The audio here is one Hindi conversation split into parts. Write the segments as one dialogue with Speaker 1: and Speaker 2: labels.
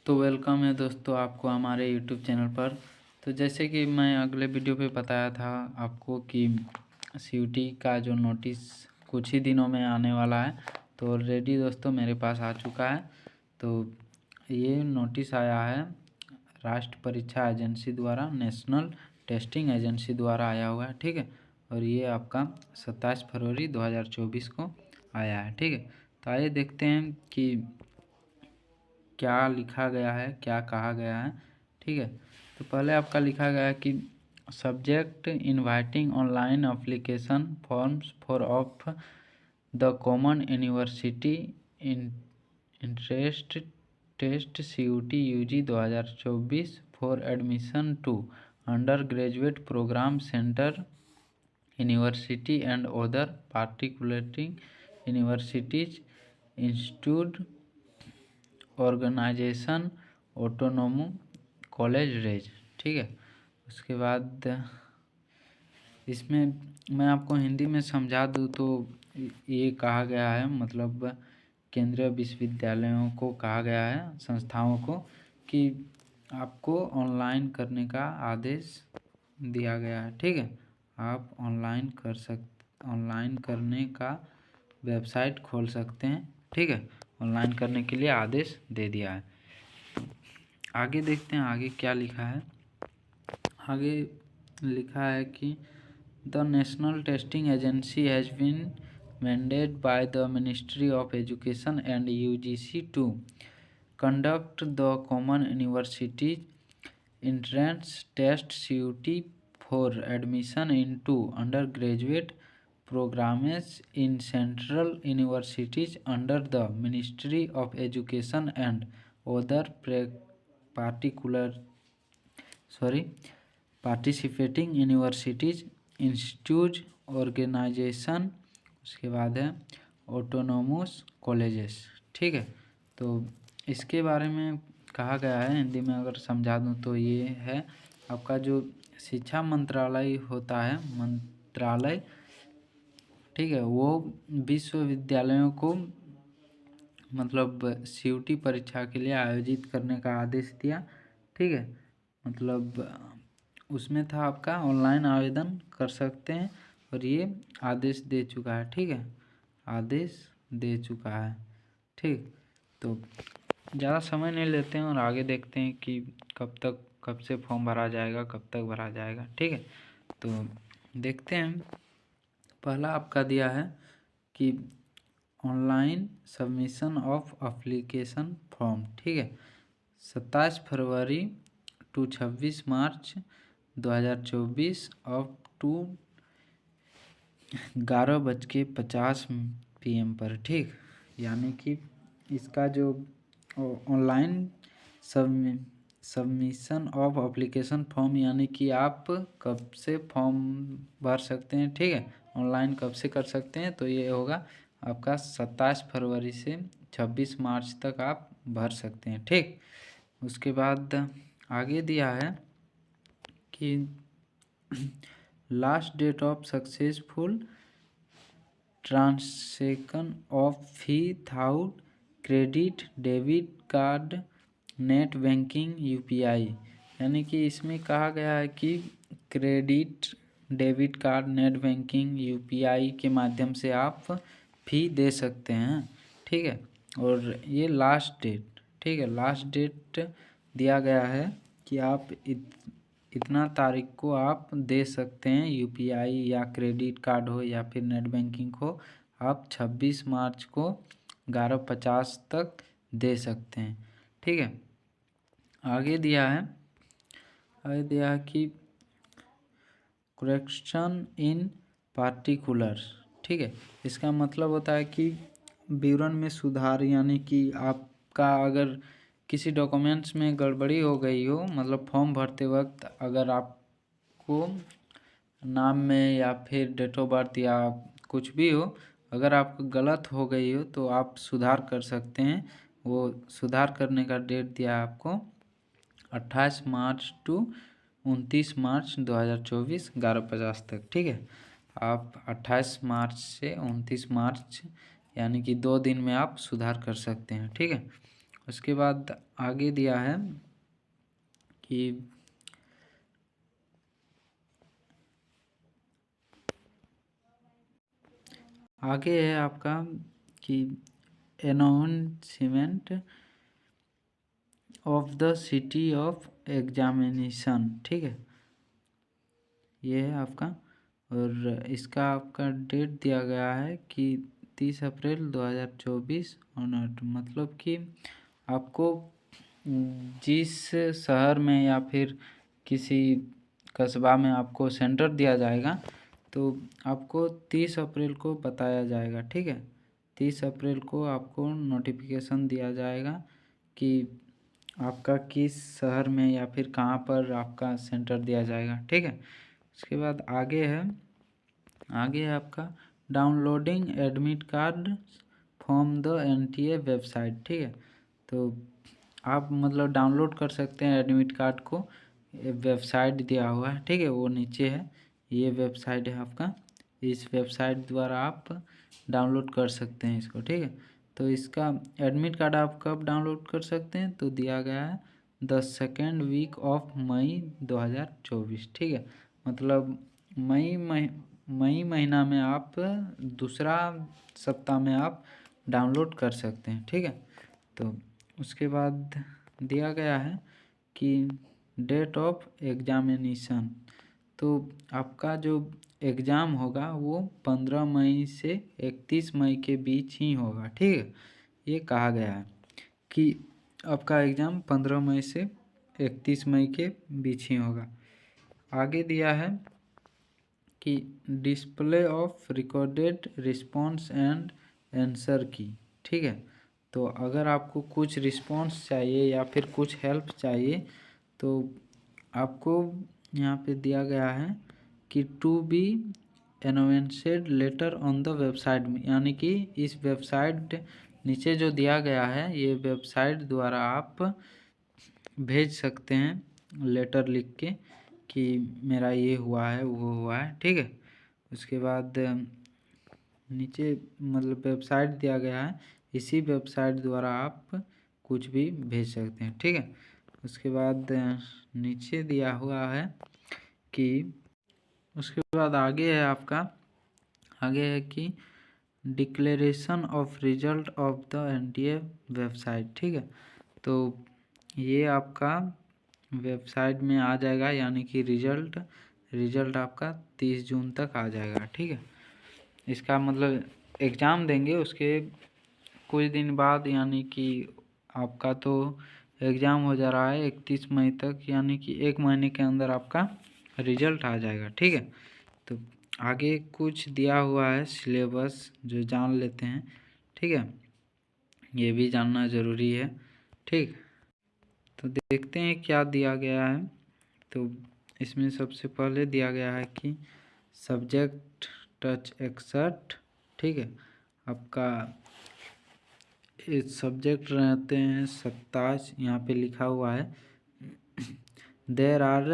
Speaker 1: तो वेलकम है दोस्तों आपको हमारे यूट्यूब चैनल पर। तो जैसे कि मैं अगले वीडियो पे बताया था आपको कि सीयूटी का जो नोटिस कुछ ही दिनों में आने वाला है, तो ऑलरेडी दोस्तों मेरे पास आ चुका है। तो ये नोटिस आया है राष्ट्रीय परीक्षा एजेंसी द्वारा, नेशनल टेस्टिंग एजेंसी द्वारा आया हुआ है, ठीक है। और ये आपका 27 फरवरी 2024 को आया है, ठीक है। तो आइए देखते हैं कि क्या लिखा गया है, क्या कहा गया है, ठीक है। तो पहले आपका लिखा गया है कि subject inviting online application forms for of the common university interest test CUT UG 2024 for admission to undergraduate programme centre university and other participating universities institute organisation autonomous colleges, ठीक है। उसके बाद इसमें मैं आपको हिंदी में समझा दूँ तो ये कहा गया है, मतलब केंद्रीय विश्वविद्यालयों को कहा गया है, संस्थाओं को, कि आपको ऑनलाइन करने का आदेश दिया गया है, ठीक है। आप ऑनलाइन करने का वेबसाइट खोल सकते हैं, ठीक है। ऑनलाइन करने के लिए आदेश दे दिया है। आगे देखते हैं आगे क्या लिखा है। आगे लिखा है कि the national testing agency has been mandated by the ministry of education and UGC to conduct the common universities entrance test CUT for admission into undergraduate programs in central universities under the Ministry of Education and other particular participating universities institute organization। उसके बाद है ऑटोनोमस कॉलेजेस, ठीक है। तो इसके बारे में कहा गया है, हिंदी में अगर समझा दूं तो ये है आपका जो शिक्षा मंत्रालय होता है, मंत्रालय, ठीक है, वो विश्वविद्यालयों को मतलब सीयूटी परीक्षा के लिए आयोजित करने का आदेश दिया, ठीक है। मतलब उसमें था आपका ऑनलाइन आवेदन कर सकते हैं, और ये आदेश दे चुका है, ठीक है, आदेश दे चुका है, ठीक। तो ज़्यादा समय नहीं लेते हैं और आगे देखते हैं कि कब से फॉर्म भरा जाएगा, कब तक भरा जाएगा, ठीक है। तो देखते हैं। पहला आपका दिया है कि online submission of application form, ठीक है, 27 February to 26 March 2024 up to 11:50 PM पर, ठीक। यानी कि इसका जो online submission of application form, यानी कि आप कब से फॉर्म भर सकते हैं, ठीक है, ऑनलाइन कब से कर सकते हैं, तो ये होगा आपका 27 फरवरी से 26 मार्च तक आप भर सकते हैं, ठीक। उसके बाद आगे दिया है कि last date of successful transaction of fee without credit debit card net banking UPI, यानी कि इसमें कहा गया है कि credit debit card net banking UPI के माध्यम से आप फ़ी दे सकते हैं, ठीक है। और ये लास्ट डेट, ठीक है, लास्ट डेट दिया गया है कि आप इतना तारीख को आप दे सकते हैं, यूपीआई या क्रेडिट कार्ड हो या फिर नेट बैंकिंग हो, आप 26 मार्च को 11:50 तक दे सकते हैं, ठीक है। आगे दिया है कि करेक्शन इन पार्टिकुलर, ठीक है, इसका मतलब होता है कि विवरण में सुधार, यानी कि आपका अगर किसी डॉक्यूमेंट्स में गड़बड़ी हो गई हो, मतलब फॉर्म भरते वक्त अगर आपको नाम में या फिर डेट ऑफ बर्थ या कुछ भी हो, अगर आपको गलत हो गई हो तो आप सुधार कर सकते हैं। वो सुधार करने का डेट दिया है आपको 28 मार्च टू 29 मार्च 2024 11:50 तक, ठीक है। आप 28 मार्च से 29 मार्च यानी कि 2 दिन में आप सुधार कर सकते हैं, ठीक है। उसके बाद आगे दिया है कि आगे है आपका कि announcement of the city of examination, ठीक है, ये है आपका। और इसका आपका डेट दिया गया है कि 30 अप्रैल 2024 ऑनर्ड, मतलब कि आपको जिस शहर में या फिर किसी कस्बा में आपको सेंटर दिया जाएगा तो आपको 30 अप्रैल को बताया जाएगा, ठीक है। 30 अप्रैल को आपको नोटिफिकेशन दिया जाएगा कि आपका किस शहर में या फिर कहाँ पर आपका सेंटर दिया जाएगा, ठीक है। उसके बाद आगे है आपका downloading admit card from the NTA website, ठीक है। तो आप मतलब डाउनलोड कर सकते हैं एडमिट कार्ड को, वेबसाइट दिया हुआ है, ठीक है, वो नीचे है, ये वेबसाइट है आपका। इस वेबसाइट द्वारा आप डाउनलोड कर सकते हैं इसको, ठीक है। तो इसका एडमिट कार्ड आप कब डाउनलोड कर सकते हैं, तो दिया गया है the second week of May 2024, ठीक है। मतलब मई महीना में आप दूसरा सप्ताह में आप डाउनलोड कर सकते हैं, ठीक है। तो उसके बाद दिया गया है कि डेट ऑफ एग्जामिनेशन, तो आपका जो एग्ज़ाम होगा वो 15 मई से 31 मई के बीच ही होगा, ठीक है। ये कहा गया है कि आपका एग्ज़ाम 15 मई से 31 मई के बीच ही होगा। आगे दिया है कि display of recorded response and answer की, ठीक है। तो अगर आपको कुछ रिस्पॉन्स चाहिए या फिर कुछ हेल्प चाहिए तो आपको यहाँ पे दिया गया है कि to be announced later on the website में, यानी कि इस वेबसाइट नीचे जो दिया गया है ये वेबसाइट द्वारा आप भेज सकते हैं लेटर लिख के कि मेरा ये हुआ है वो हुआ है, ठीक है। उसके बाद नीचे मतलब वेबसाइट दिया गया है, इसी वेबसाइट द्वारा आप कुछ भी भेज सकते हैं, ठीक है। उसके बाद नीचे दिया हुआ है कि उसके बाद आगे है आपका, आगे है कि declaration of result of the NTA website, ठीक है। तो ये आपका वेबसाइट में आ जाएगा, यानी कि रिजल्ट आपका 30 जून तक आ जाएगा, ठीक है। इसका मतलब एग्ज़ाम देंगे उसके कुछ दिन बाद, यानी कि आपका तो एग्ज़ाम हो जा रहा है 31 मई तक, यानी कि 1 महीने के अंदर आपका रिजल्ट आ जाएगा, ठीक है। तो आगे कुछ दिया हुआ है सिलेबस जो जान लेते हैं, ठीक है, ये भी जानना ज़रूरी है, ठीक। तो देखते हैं क्या दिया गया है। तो इसमें सबसे पहले दिया गया है कि सब्जेक्ट टच एक्सर्ट, ठीक है। आपका सब्जेक्ट रहते हैं 27, यहाँ पे लिखा हुआ है there are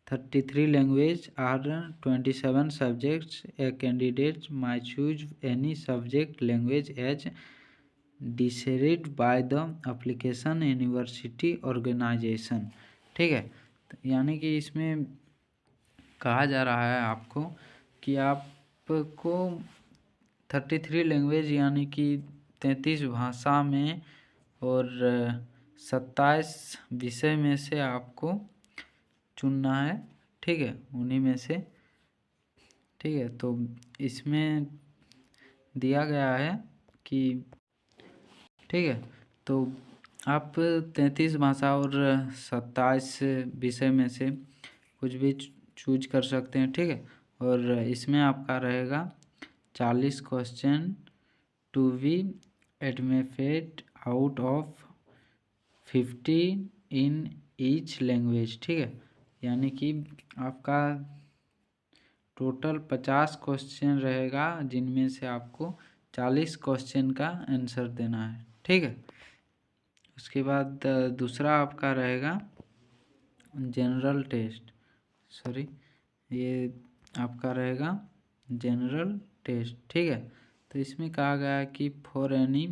Speaker 1: 33 language are 27 subjects, a candidate may choose any subject language as decided by the application university organisation, ठीक है। तो यानी कि इसमें कहा जा रहा है आपको कि आपको 33 लैंग्वेज यानी कि 33 भाषा में और 27 विषय में से आपको चुनना है, ठीक है, उन्हीं में से, ठीक है। तो इसमें दिया गया है कि ठीक है, तो आप 33 भाषा और 27 विषय में से कुछ भी चूज कर सकते हैं, ठीक है। और इसमें आपका रहेगा 40 question to be admitted out of 50 in each language, ठीक है। यानी कि आपका टोटल 50 क्वेश्चन रहेगा जिनमें से आपको 40 क्वेश्चन का आंसर देना है, ठीक है। उसके बाद दूसरा आपका रहेगा जनरल टेस्ट, ये आपका रहेगा जनरल टेस्ट, ठीक है। तो इसमें कहा गया है कि फॉर एनी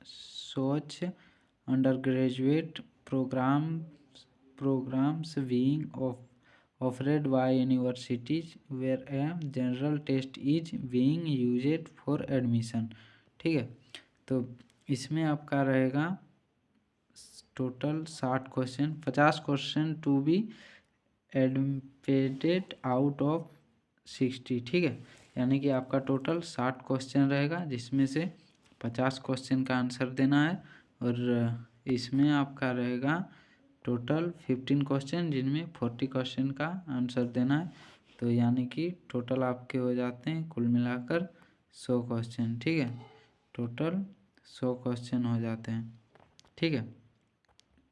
Speaker 1: सोच undergraduate programs being offered by universities where a general test is being used for admission। ठीक है, तो इसमें आपका रहेगा total 60 question, 50 question to be admitted out of 60। ठीक है, यानी कि आपका टोटल 60 क्वेश्चन रहेगा जिसमें से 50 क्वेश्चन का आंसर देना है, और इसमें आपका रहेगा टोटल 15 क्वेश्चन जिनमें 40 क्वेश्चन का आंसर देना है। तो यानी कि टोटल आपके हो जाते हैं कुल मिलाकर 100 क्वेश्चन। ठीक है, टोटल 100 क्वेश्चन हो जाते हैं। ठीक है,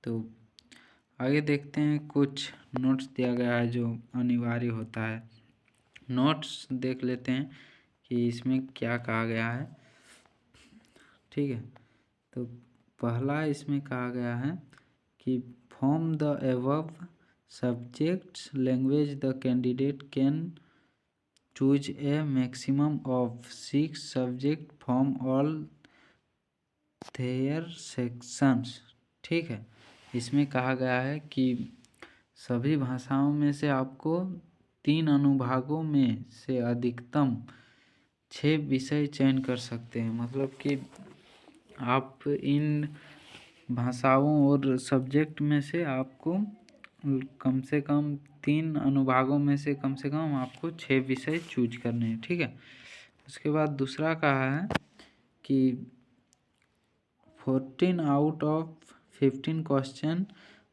Speaker 1: तो आगे देखते हैं, कुछ नोट्स दिया गया है जो अनिवार्य होता है। नोट्स देख लेते हैं कि इसमें क्या कहा गया है। ठीक है, तो पहला इसमें कहा गया है कि from the above subjects language the candidate can choose a maximum of 6 subject from all their sections. ठीक है, इसमें कहा गया है कि सभी भाषाओं में से आपको 3 अनुभागों में से अधिकतम 6 विषय चयन कर सकते हैं। मतलब कि आप इन भाषाओं और सब्जेक्ट में से आपको कम से कम 3 अनुभागों में से कम आपको 6 विषय चूज करने हैं। ठीक है, उसके बाद दूसरा कहा है कि 14 out of 15 question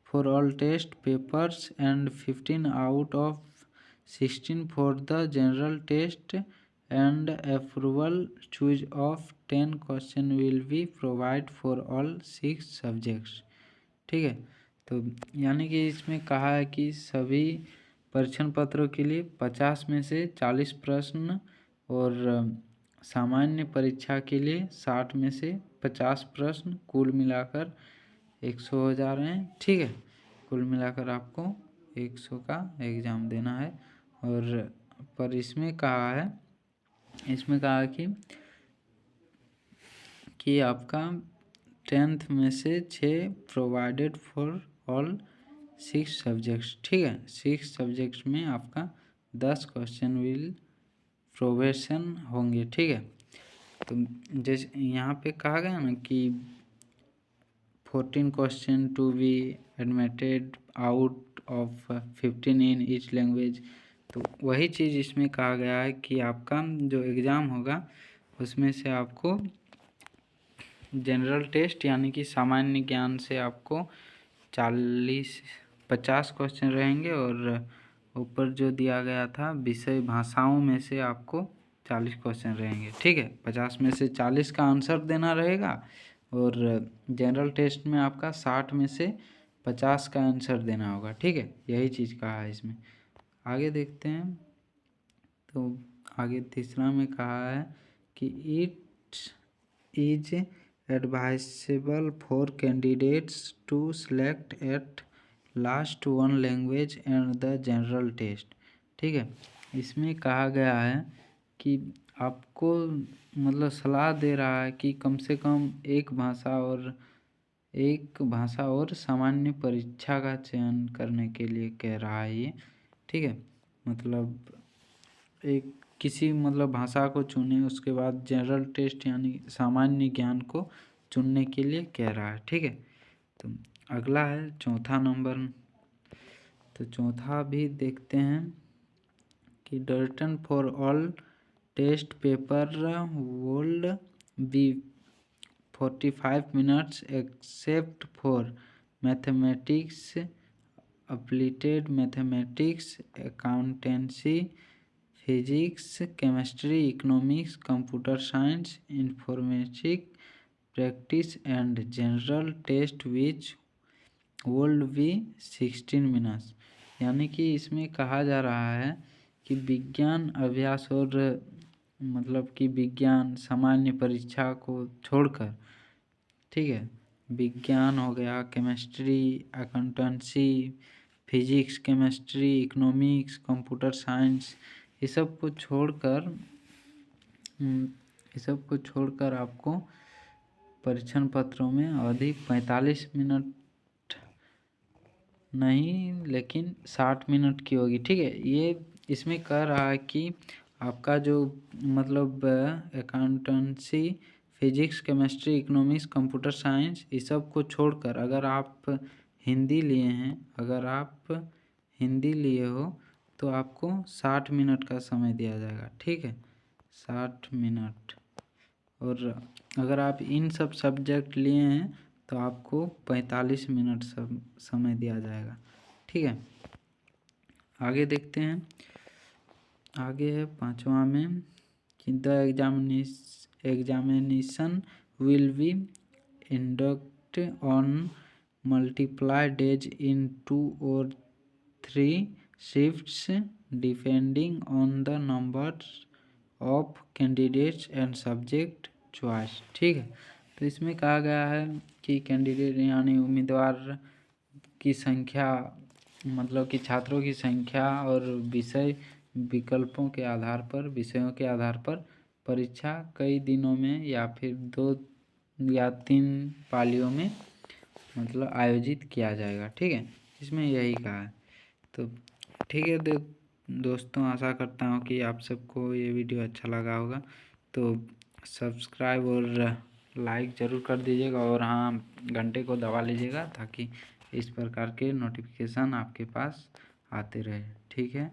Speaker 1: for all test papers and 15 out of 16 for the general test and approval choose of 10 question will be provide for all 6 subjects. ठीक है, तो यानी कि इसमें कहा है कि सभी परीक्षण पत्रों के लिए 50 में से 40 प्रश्न और सामान्य परीक्षा के लिए 60 में से 50 प्रश्न, कुल मिलाकर 100 हो जा रहे हैं। ठीक है, कुल मिलाकर आपको 100 का एग्ज़ाम देना है। और पर इसमें कहा है कि आपका 10th में से 6 प्रोवाइडेड फॉर ऑल 6 सब्जेक्ट्स। ठीक है, 6 सब्जेक्ट्स में आपका 10 क्वेश्चन विल प्रोवेशन होंगे। ठीक है, तो जैसे यहाँ पे कहा गया ना कि 14 question to be admitted out of 15 in each language, तो वही चीज़ इसमें कहा गया है कि आपका जो एग्ज़ाम होगा उसमें से आपको जनरल टेस्ट यानी कि सामान्य ज्ञान से आपको 50 क्वेश्चन रहेंगे, और ऊपर जो दिया गया था विषय भाषाओं में से आपको 40 क्वेश्चन रहेंगे। ठीक है, 50 में से 40 का आंसर देना रहेगा, और जनरल टेस्ट में आपका 60 में से 50 का आंसर देना होगा। ठीक है, यही चीज़ कहा है इसमें। आगे देखते हैं, तो आगे तीसरा में कहा है कि it is advisable for candidates to select at last one language and the general test. ठीक है, इसमें कहा गया है कि आपको मतलब सलाह दे रहा है कि कम से कम एक भाषा और सामान्य परीक्षा का चयन करने के लिए कह रहा है ये। ठीक है, मतलब एक किसी भाषा को चुने, उसके बाद जनरल टेस्ट यानी सामान्य ज्ञान को चुनने के लिए कह रहा है। ठीक है, तो अगला है चौथा नंबर, तो चौथा भी देखते हैं कि written for all test paper would be 45 minutes except for mathematics, applied mathematics, accountancy, physics, chemistry, economics, computer science, informatics, practice and general test which would be 16 minutes. यानी कि इसमें कहा जा रहा है कि विज्ञान अभ्यास और मतलब कि विज्ञान सामान्य परीक्षा को छोड़कर, ठीक है, विज्ञान हो गया, chemistry, accountancy, physics, chemistry, economics, computer science, ये सब को छोड़कर आपको परीक्षण पत्रों में अवधि 45 मिनट नहीं, लेकिन 60 मिनट की होगी। ठीक है, ये इसमें कह रहा है कि आपका जो मतलब accountancy, physics, chemistry, economics, computer science, इस सब को छोड़कर अगर आप हिंदी लिए हैं, अगर आप हिंदी लिए हो तो आपको 60 मिनट का समय दिया जाएगा। ठीक है, 60 मिनट। और अगर आप इन सब सब्जेक्ट लिए हैं तो आपको 45 मिनट समय दिया जाएगा। ठीक है, आगे देखते हैं। आगे है 5वां में कि the examination will be induct on multiply days in 2 और 3 shifts depending on the number of candidates and subject choice. ठीक है, तो इसमें कहा गया है कि कैंडिडेट यानी उम्मीदवार की संख्या, मतलब कि छात्रों की संख्या और विषय विकल्पों के आधार पर, विषयों के आधार पर परीक्षा कई दिनों में या फिर 2 या 3 पालियों में मतलब आयोजित किया जाएगा। ठीक है, इसमें यही कहा है। तो ठीक है दोस्तों, आशा करता हूँ कि आप सबको ये वीडियो अच्छा लगा होगा। तो सब्सक्राइब और लाइक ज़रूर कर दीजिएगा, और हाँ, घंटे को दबा लीजिएगा ताकि इस प्रकार के नोटिफिकेशन आपके पास आते रहे। ठीक है।